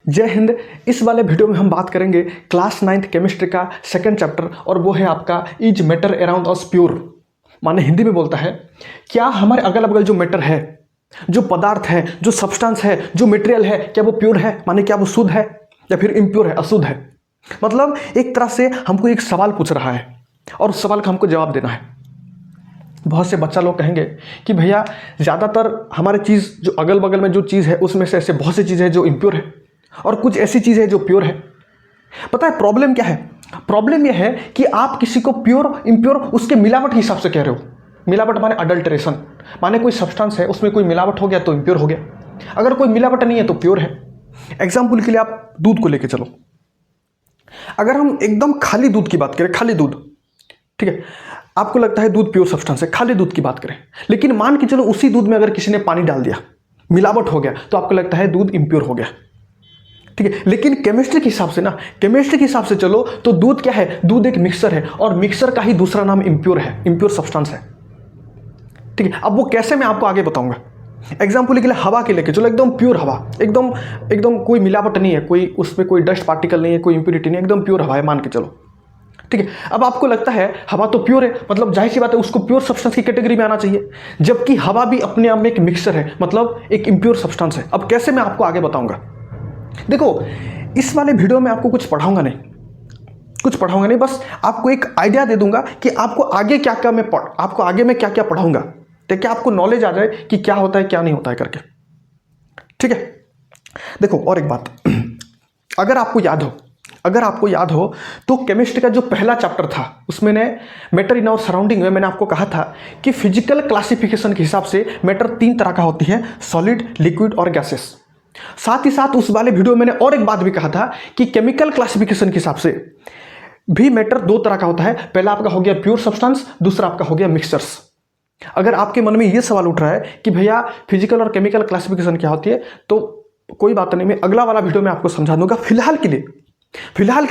जय हिंद। इस वाले वीडियो में हम बात करेंगे क्लास 9th केमिस्ट्री का सेकंड चैप्टर और वो है आपका is matter around us pure. माने हिंदी में बोलता है क्या हमारे अगल बगल जो मैटर है, जो पदार्थ है, जो सब्सटेंस है, जो मटेरियल है, क्या वो प्योर है? माने क्या वो शुद्ध है या फिर इम्प्योर है, अशुद्ध है? मतलब एक तरह से हमको एक सवाल पूछ रहा है और उस सवाल का हमको जवाब देना है। बहुत से बच्चा लोग कहेंगे कि भैया ज़्यादातर हमारे चीज़ जो अगल बगल में जो चीज़ है उसमें से ऐसे बहुत सी चीज़ें हैं जो इम्प्योर है और कुछ ऐसी चीज़ है जो प्योर है। पता है प्रॉब्लम क्या है? प्रॉब्लम यह है कि आप किसी को प्योर इम्प्योर उसके मिलावट के हिसाब से कह रहे हो। मिलावट माने अडल्ट्रेशन, माने कोई सब्सटेंस है उसमें कोई मिलावट हो गया तो इम्प्योर हो गया, अगर कोई मिलावट नहीं है तो प्योर है। एग्जाम्पल के लिए आप दूध को लेके चलो। अगर हम एकदम खाली दूध की बात करें, खाली दूध, ठीक है, आपको लगता है दूध प्योर सब्सटेंस है, खाली दूध की बात करें, लेकिन मान के चलो उसी दूध में अगर किसी ने पानी डाल दिया, मिलावट हो गया, तो आपको लगता है दूध इम्प्योर हो गया, ठीक है। लेकिन केमिस्ट्री के हिसाब से ना, केमिस्ट्री के हिसाब से चलो तो दूध क्या है? दूध एक मिक्सर है और मिक्सर का ही दूसरा नाम इम्प्योर है, इम्प्योर सब्सटेंस है, ठीक है। अब वो कैसे मैं आपको आगे बताऊंगा। एग्जाम्पल के लिए हवा के लेके चलो, एकदम प्योर हवा, एकदम एकदम कोई मिलावट नहीं है, कोई उसमें कोई डस्ट पार्टिकल नहीं है, कोई इंप्योरिटी नहीं है, एकदम प्योर हवा है मान के चलो, ठीक है। अब आपको लगता है हवा तो प्योर है, मतलब जाहिर सी बात है उसको प्योर सब्सटेंस की कैटेगरी में आना चाहिए, जबकि हवा भी अपने आप में एक मिक्सर है, मतलब एक इम्प्योर सब्सटेंस है। अब कैसे मैं आपको आगे बताऊंगा। देखो इस वाले वीडियो में आपको कुछ पढ़ाऊंगा नहीं, बस आपको एक आइडिया दे दूंगा कि आपको आगे क्या क्या आपको आगे में क्या क्या पढ़ाऊंगा, ताकि आपको नॉलेज आ जाए कि क्या होता है क्या नहीं होता है करके, ठीक है। देखो और एक बात, अगर आपको याद हो तो केमिस्ट्री का जो पहला चैप्टर था उसमें ने मैटर इन आवर सराउंडिंग में मैंने आपको कहा था कि फिजिकल क्लासिफिकेशन के हिसाब से मैटर 3 तरह का होती है, सॉलिड, लिक्विड और गैसेस। साथ ही साथ उस वाले वीडियो में मैंने और एक बात भी कहा था कि केमिकल क्लासिफिकेशन के हिसाब से भी मैटर 2 तरह का होता है, पहला आपका हो गया प्योर सब्सटेंस, दूसरा आपका हो गया मिक्सचर्स। अगर आपके मन में यह सवाल उठ रहा है कि भैया फिजिकल और केमिकल क्लासिफिकेशन क्या होती है, तो कोई बात नहीं, मैं अगला वाला वीडियो में आपको समझा दूंगा। फिलहाल के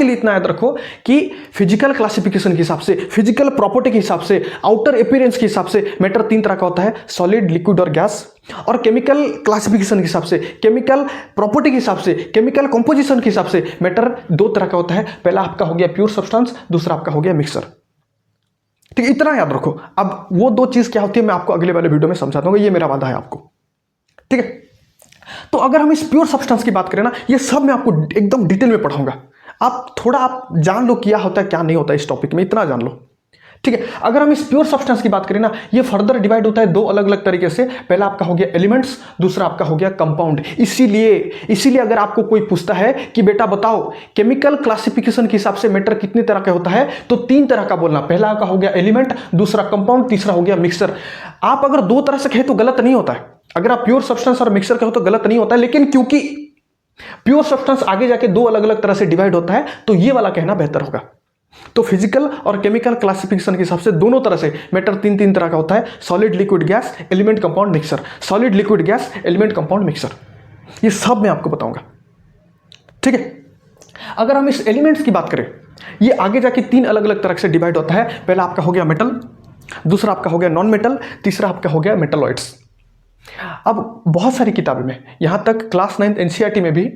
लिए इतना याद रखो कि फिजिकल क्लासिफिकेशन के हिसाब से, फिजिकल प्रॉपर्टी के हिसाब से, आउटर अपीयरेंस के हिसाब से मैटर 3 तरह का होता है, सॉलिड, लिक्विड और गैस। और केमिकल क्लासिफिकेशन के हिसाब से, केमिकल प्रॉपर्टी के हिसाब से, केमिकल कंपोजिशन के हिसाब से मैटर 2 तरह का होता है, पहला आपका हो गया प्योर सब्सटेंस, दूसरा आपका हो गया मिक्सर, ठीक है। इतना याद रखो। अब वो 2 चीज क्या होती है मैं आपको अगले वाले वीडियो में समझा दूंगा, ये मेरा वादा है आपको, ठीक है। तो अगर हम इस प्योर सब्सटेंस की बात करें ना, ये सब मैं आपको एकदम डिटेल में पढ़ाऊंगा। आप जान लो क्या होता है क्या नहीं होता है इस टॉपिक में, इतना जान लो, ठीक है। अगर हम इस प्योर सब्सटेंस की बात करें ना, ये फर्दर डिवाइड होता है 2 अलग अलग तरीके से, पहला आपका हो गया एलिमेंट्स, दूसरा आपका हो गया कंपाउंड। इसीलिए अगर आपको कोई पूछता है कि बेटा बताओ केमिकल क्लासिफिकेशन के हिसाब से मैटर कितने तरह का होता है, तो 3 तरह का बोलना, पहला आपका हो गया एलिमेंट, दूसरा कंपाउंड, तीसरा हो गया मिक्सर। आप अगर 2 तरह से कहे तो गलत नहीं होता है, अगर आप प्योर सब्सटेंस और मिक्सर कहो तो गलत नहीं होता है, लेकिन क्योंकि प्योर सब्सटेंस आगे जाके 2 अलग अलग तरह से डिवाइड होता है तो ये वाला कहना बेहतर होगा। तो फिजिकल और केमिकल क्लासिफिकेशन के हिसाब से दोनों तरह से मैटर 3 तरह का होता है, solid, liquid, gas, element, compound, mixer. Solid, liquid, gas, element, compound, mixer, ये सब मैं आपको बताऊंगा, ठीक है। अगर हम इस एलिमेंट्स की बात करें, ये आगे जाके 3 अलग अलग तरह से डिवाइड होता है, पहला आपका हो गया मेटल, दूसरा आपका हो गया नॉन मेटल, तीसरा आपका हो गया मेटलॉइड्स। अब बहुत सारी किताबें में, यहां तक क्लास 9th एनसीईआरटी में भी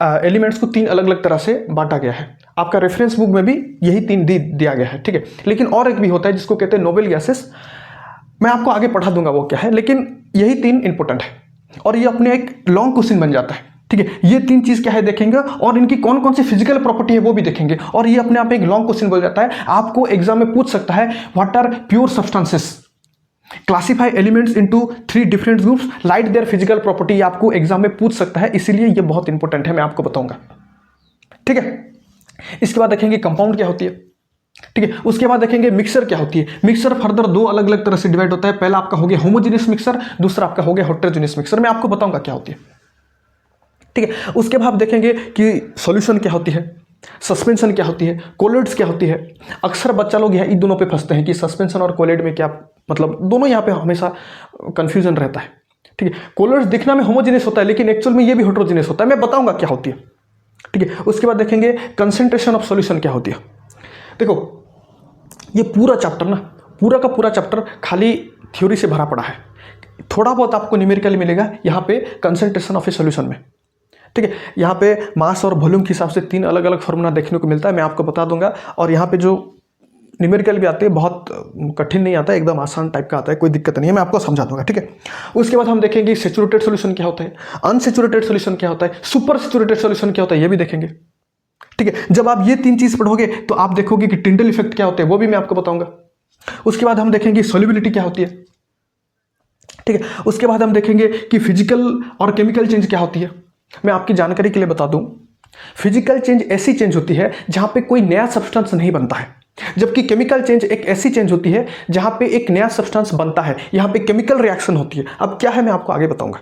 एलिमेंट्स को 3 अलग अलग तरह से बांटा गया है। आपका रेफरेंस बुक में भी यही 3 दिया गया है, ठीक है। लेकिन और एक भी होता है जिसको कहते हैं नोबल गैसेस, मैं आपको आगे पढ़ा दूंगा वो क्या है, लेकिन यही 3 इंपॉर्टेंट है और ये अपने एक लॉन्ग क्वेश्चन बन जाता है, ठीक है। ये 3 चीज क्या है देखेंगे और इनकी कौन कौन सी फिजिकल प्रॉपर्टी है वो भी देखेंगे, और ये अपने आप एक लॉन्ग क्वेश्चन बन जाता है। आपको एग्जाम में पूछ सकता है what are pure substances, classify elements into 3 different groups, like their physical property, आपको एग्जाम में पूछ सकता है, इसीलिए ये बहुत इंपॉर्टेंट है, मैं आपको बताऊंगा, ठीक है। इसके बाद देखेंगे कंपाउंड क्या होती है, ठीक है। उसके बाद देखेंगे मिक्सर क्या होती है। मिक्सर फर्दर 2 अलग अलग तरह से डिवाइड होता है, पहला आपका हो गया होमोजेनियस मिक्सर, दूसरा आपका हो गया हेटेरोजेनियस मिक्सर, मैं आपको बताऊंगा क्या होती है, ठीक है। उसके बाद देखेंगे कि सॉल्यूशन क्या होती है, सस्पेंशन क्या होती है, कोलिड्स क्या होती है। अक्सर बच्चा लोग यहाँ इन दोनों पे फंसते हैं कि सस्पेंशन और कोलिड में क्या मतलब, दोनों यहाँ पे हमेशा कंफ्यूजन रहता है, ठीक है। कोलिड्स दिखना में होमोजेनियस होता है लेकिन एक्चुअल में ये भी हेटेरोजेनियस होता है, मैं बताऊंगा क्या होती है, ठीक है। उसके बाद देखेंगे कंसंट्रेशन ऑफ सॉल्यूशन क्या होती है। देखो ये पूरा चैप्टर ना, पूरा का पूरा चैप्टर खाली थ्योरी से भरा पड़ा है, थोड़ा बहुत आपको न्यूमेरिकल मिलेगा यहाँ पे कंसंट्रेशन ऑफ ए सॉल्यूशन में, ठीक है। यहाँ पे मास और वॉल्यूम के हिसाब से 3 अलग अलग फॉर्मूला देखने को मिलता है, मैं आपको बता दूंगा। और यहाँ पे जो न्यूमेरिकल भी आते हैं, बहुत कठिन नहीं आता है, एकदम आसान टाइप का आता है, कोई दिक्कत नहीं है, मैं आपको समझा दूंगा। ठीक है। उसके बाद हम देखेंगे सैचुरेटेड सॉल्यूशन क्या होता है, अनसैचुरेटेड सॉल्यूशन क्या होता है, सुपर सैचुरेटेड सॉल्यूशन क्या होता है, ये भी देखेंगे। ठीक है। जब आप ये 3 चीज पढ़ोगे तो आप देखोगे कि टिंडल इफेक्ट क्या होते हैं, वो भी मैं आपको बताऊंगा। उसके बाद हम देखेंगे सॉल्युबिलिटी क्या होती है। ठीक है। उसके बाद हम देखेंगे कि फिजिकल और केमिकल चेंज क्या होती है। मैं आपकी जानकारी के लिए बता दूं, फिजिकल चेंज ऐसी चेंज होती है जहां पे कोई नया सब्सटेंस नहीं बनता है, जबकि केमिकल चेंज एक ऐसी चेंज होती है जहां पे एक नया सब्सटेंस बनता है, यहां पे केमिकल रिएक्शन होती है। अब क्या है मैं आपको आगे बताऊंगा।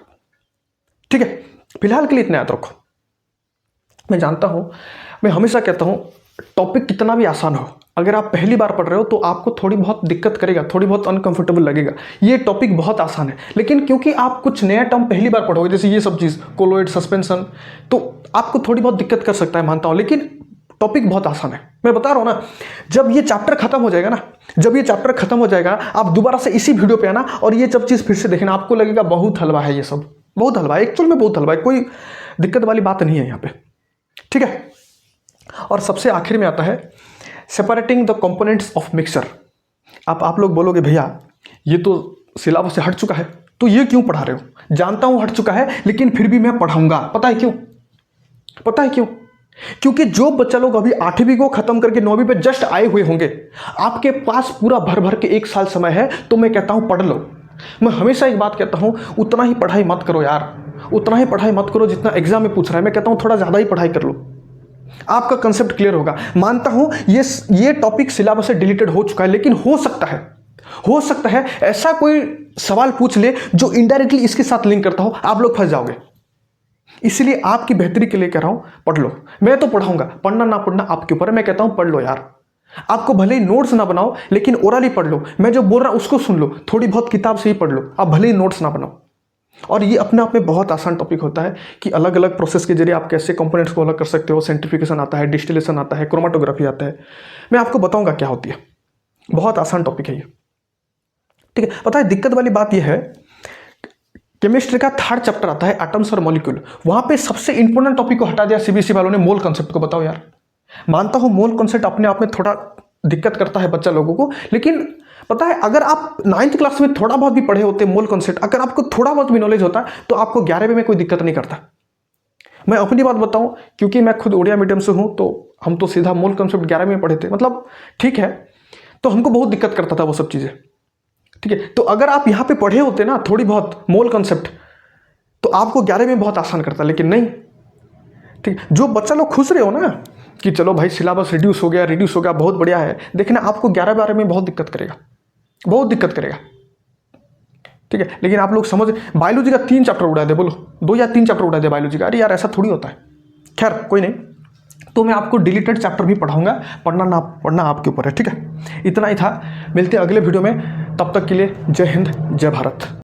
ठीक है। फिलहाल के लिए इतना याद रखो। मैं जानता हूं, मैं हमेशा कहता हूं, टॉपिक कितना भी आसान हो, अगर आप पहली बार पढ़ रहे हो तो आपको थोड़ी बहुत दिक्कत करेगा, थोड़ी बहुत अनकंफर्टेबल लगेगा। ये टॉपिक बहुत आसान है, लेकिन क्योंकि आप कुछ नया टर्म पहली बार पढ़ोगे, जैसे ये सब चीज़ कोलोइड सस्पेंशन, तो आपको थोड़ी बहुत दिक्कत कर सकता है, मानता हूं, लेकिन टॉपिक बहुत आसान है। मैं बता रहा हूं ना, जब ये चैप्टर खत्म हो जाएगा ना, जब ये चैप्टर खत्म हो जाएगा, आप दोबारा से इसी वीडियो पे आना और ये सब चीज़ फिर से देखना, आपको लगेगा बहुत हलवा है, ये सब बहुत हलवा है, एक्चुअल में बहुत हलवा है, कोई दिक्कत वाली बात नहीं है यहाँ पे। ठीक है। और सबसे आखिर में आता है separating the components of mixture. आप लोग बोलोगे भैया ये तो सिलेबस से हट चुका है, तो ये क्यों पढ़ा रहे हो। जानता हूं हट चुका है, लेकिन फिर भी मैं पढ़ाऊंगा। पता है क्यों? पता है क्यों? क्योंकि जो बच्चा लोग अभी 8वीं को खत्म करके 9वीं पे जस्ट आए हुए होंगे, आपके पास पूरा भर भर के 1 साल समय है, तो मैं कहता हूं पढ़ लो। मैं हमेशा एक बात कहता हूं, उतना ही पढ़ाई मत करो यार, उतना ही पढ़ाई मत करो जितना एग्जाम में पूछ रहा है। मैं कहता हूं थोड़ा ज्यादा ही पढ़ाई कर लो, आपका कंसेप्ट क्लियर होगा। मानता हूं ये टॉपिक सिलेबस से डिलीटेड हो चुका है, लेकिन हो सकता है ऐसा कोई सवाल पूछ ले जो इनडायरेक्टली इसके साथ लिंक करता हो, आप लोग फंस जाओगे। इसलिए आपकी बेहतरी के लिए कह रहा हूं, पढ़ लो। मैं तो पढ़ाऊंगा, पढ़ना ना पढ़ना आपके ऊपर है। मैं कहता हूं पढ़ लो यार, आपको भले ही नोट्स ना बनाओ, लेकिन ओरली पढ़ लो। मैं जो बोल रहा हूं उसको सुन लो, थोड़ी बहुत किताब से ही पढ़ लो, आप भले ही नोट्स ना बनाओ। और ये अपने आप में बहुत आसान टॉपिक होता है कि अलग अलग प्रोसेस के जरिए आप कैसे कंपोनेंट्स को अलग कर सकते हो। सेंट्रीफ्यूगेशन आता है, डिस्टिलेशन आता है, क्रोमेटोग्राफी आता है, मैं आपको बताऊंगा क्या होती है। बहुत आसान टॉपिक है ये। ठीक है। पता है दिक्कत वाली बात यह है, केमिस्ट्री का 3rd चैप्टर आता है एटम्स और मॉलिक्यूल, वहां पे सबसे इंपॉर्टेंट टॉपिक को हटा दिया सीबीएसई वालों ने, मोल कॉन्सेप्ट को। बताओ यार, मानता हूं मोल कॉन्सेप्ट अपने आप में थोड़ा दिक्कत करता है बच्चा लोगों को, लेकिन पता है अगर आप 9th क्लास में थोड़ा बहुत भी पढ़े होते मोल कॉन्सेप्ट, अगर आपको थोड़ा बहुत भी नॉलेज होता तो आपको 11वीं में कोई दिक्कत नहीं करता। मैं अपनी बात बताऊं, क्योंकि मैं खुद उड़िया मीडियम से हूं, तो हम तो सीधा मोल कॉन्सेप्ट 11वीं में पढ़े थे, मतलब ठीक है, तो हमको बहुत दिक्कत करता था वो सब चीजें। ठीक है। तो अगर आप यहाँ पे पढ़े होते ना थोड़ी बहुत मोल कॉन्सेप्ट, तो आपको 11वीं में बहुत आसान करता, लेकिन नहीं। ठीक। जो बच्चा लोग खुश रहे हो ना कि चलो भाई सिलेबस रिड्यूस हो गया, बहुत बढ़िया है, देखना आपको 11-12 में बहुत दिक्कत करेगा, बहुत दिक्कत करेगा। ठीक है। लेकिन आप लोग समझ, बायोलॉजी का 3 चैप्टर उड़ा दे, बोलो 2 या 3 चैप्टर उड़ा दे बायोलॉजी का, अरे यार ऐसा थोड़ी होता है। खैर कोई नहीं, तो मैं आपको डिलीटेड चैप्टर भी पढ़ाऊंगा, पढ़ना ना पढ़ना आपके ऊपर है। ठीक है। इतना ही था, मिलते हैं अगले वीडियो में, तब तक के लिए जय हिंद, जय भारत।